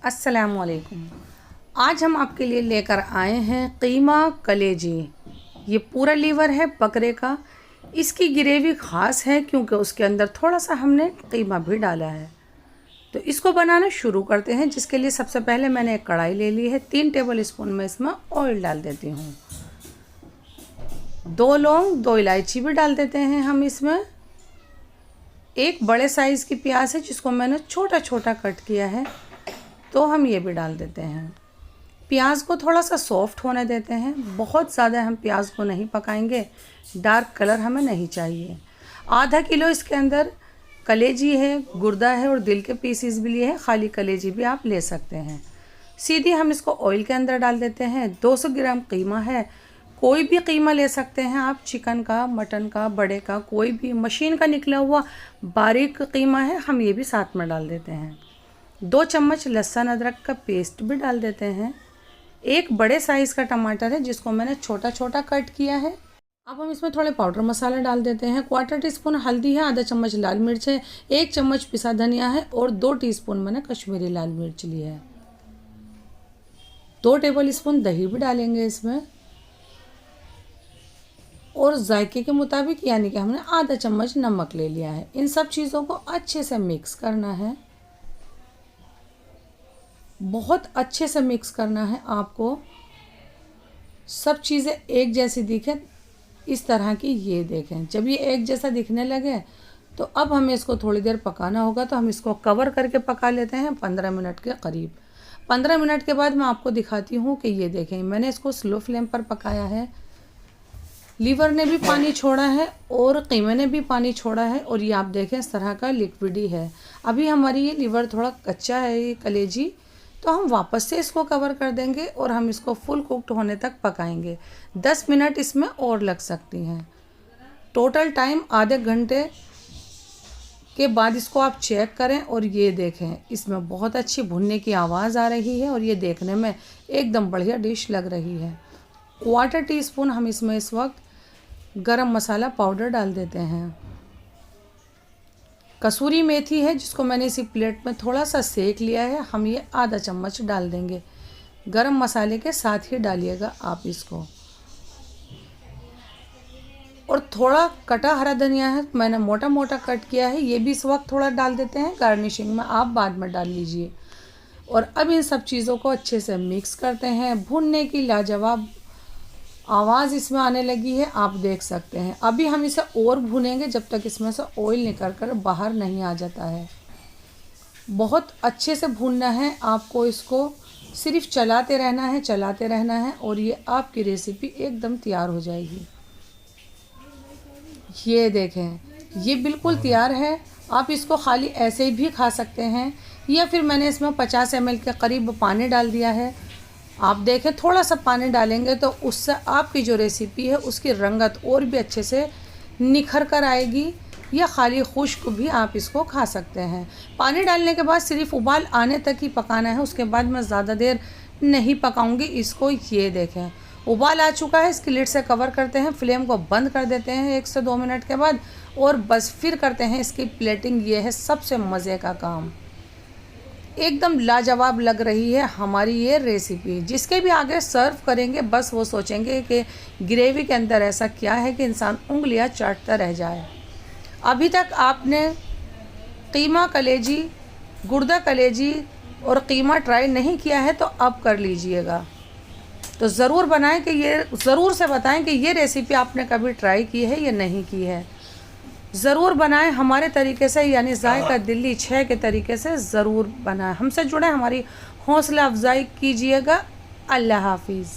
अस्सलामुअलैकुम। आज हम आपके लिए लेकर आए हैं कीमा कलेजी। ये पूरा लीवर है बकरे का। इसकी ग्रेवी ख़ास है क्योंकि उसके अंदर थोड़ा सा हमने कीमा भी डाला है। तो इसको बनाना शुरू करते हैं, जिसके लिए सबसे पहले मैंने एक कढ़ाई ले ली है। 3 टेबल स्पून में इसमें ऑयल डाल देती हूँ। 2 लौंग, 2 इलायची भी डाल देते हैं हम इसमें। एक बड़े साइज़ की प्याज है जिसको मैंने छोटा छोटा कट किया है, तो हम ये भी डाल देते हैं। प्याज को थोड़ा सा सॉफ्ट होने देते हैं। बहुत ज़्यादा हम प्याज को नहीं पकाएंगे, डार्क कलर हमें नहीं चाहिए। आधा किलो इसके अंदर कलेजी है, गुर्दा है और दिल के पीसीस भी लिए हैं। खाली कलेजी भी आप ले सकते हैं। सीधी हम इसको ऑयल के अंदर डाल देते हैं। 200 ग्राम कीमा है। कोई भी कीमा ले सकते हैं आप, चिकन का, मटन का, बड़े का, कोई भी मशीन का निकला हुआ बारीक कीमा है, हम ये भी साथ में डाल देते हैं। 2 चम्मच लहसुन अदरक का पेस्ट भी डाल देते हैं। एक बड़े साइज़ का टमाटर है जिसको मैंने छोटा छोटा कट किया है। अब हम इसमें थोड़े पाउडर मसाला डाल देते हैं। 1/4 टीस्पून हल्दी है, आधा चम्मच लाल मिर्च है, 1 चम्मच पिसा धनिया है और 2 टीस्पून मैंने कश्मीरी लाल मिर्च ली है। 2 टेबल स्पून दही भी डालेंगे इसमें और जायके के मुताबिक यानी कि हमने आधा चम्मच नमक ले लिया है। इन सब चीज़ों को अच्छे से मिक्स करना है, बहुत अच्छे से मिक्स करना है आपको। सब चीज़ें एक जैसी दिखें, इस तरह की ये देखें। जब ये एक जैसा दिखने लगे तो अब हमें इसको थोड़ी देर पकाना होगा, तो हम इसको कवर करके पका लेते हैं 15 मिनट के करीब। 15 मिनट के बाद मैं आपको दिखाती हूँ कि ये देखें, मैंने इसको स्लो फ्लेम पर पकाया है। लीवर ने भी पानी छोड़ा है और कीमे ने भी पानी छोड़ा है और ये आप देखें इस तरह का लिक्विडी है। अभी हमारी ये लीवर थोड़ा कच्चा है, ये कलेजी, तो हम वापस से इसको कवर कर देंगे और हम इसको फुल कुक्ड होने तक पकाएंगे। 10 मिनट इसमें और लग सकती हैं। टोटल टाइम आधे घंटे के बाद इसको आप चेक करें और ये देखें, इसमें बहुत अच्छी भुनने की आवाज़ आ रही है और ये देखने में एकदम बढ़िया डिश लग रही है। 1/4 टीस्पून हम इसमें इस वक्त गरम मसाला पाउडर डाल देते हैं। कसूरी मेथी है जिसको मैंने इसी प्लेट में थोड़ा सा सेक लिया है, हम ये आधा चम्मच डाल देंगे। गरम मसाले के साथ ही डालिएगा आप इसको। और थोड़ा कटा हरा धनिया है, मैंने मोटा मोटा कट किया है, ये भी इस वक्त थोड़ा डाल देते हैं। गार्निशिंग में आप बाद में डाल लीजिए। और अब इन सब चीज़ों को अच्छे से मिक्स करते हैं। भुनने की लाजवाब आवाज़ इसमें आने लगी है, आप देख सकते हैं। अभी हम इसे और भुनेंगे जब तक इसमें से ऑयल निकल कर बाहर नहीं आ जाता है। बहुत अच्छे से भूनना है आपको, इसको सिर्फ चलाते रहना है, चलाते रहना है और ये आपकी रेसिपी एकदम तैयार हो जाएगी। ये देखें, ये बिल्कुल तैयार है। आप इसको खाली ऐसे ही भी खा सकते हैं या फिर मैंने इसमें 50 ml के करीब पानी डाल दिया है। आप देखें, थोड़ा सा पानी डालेंगे तो उससे आपकी जो रेसिपी है उसकी रंगत और भी अच्छे से निखर कर आएगी। या खाली खुश्क भी आप इसको खा सकते हैं। पानी डालने के बाद सिर्फ उबाल आने तक ही पकाना है, उसके बाद मैं ज़्यादा देर नहीं पकाऊंगी इसको। ये देखें, उबाल आ चुका है। इसकी लिड से कवर करते हैं, फ्लेम को बंद कर देते हैं 1 से 2 मिनट के बाद और बस फिर करते हैं इसकी प्लेटिंग। ये है सबसे मज़े का काम। एकदम लाजवाब लग रही है हमारी ये रेसिपी। जिसके भी आगे सर्व करेंगे बस वो सोचेंगे कि ग्रेवी के अंदर ऐसा क्या है कि इंसान उंगलियां चाटता रह जाए। अभी तक आपने कीमा कलेजी, गुर्दा कलेजी और कीमा ट्राई नहीं किया है तो अब कर लीजिएगा। तो ज़रूर बनाएं कि ये ज़रूर से बताएं कि ये रेसिपी आपने कभी ट्राई की है या नहीं की है। ज़रूर बनाएं हमारे तरीके से, यानी जायका दिल्ली 6 के तरीके से ज़रूर बनाएं। हमसे जुड़े, हमारी हौसला अफजाई कीजिएगा। अल्लाह हाफिज़।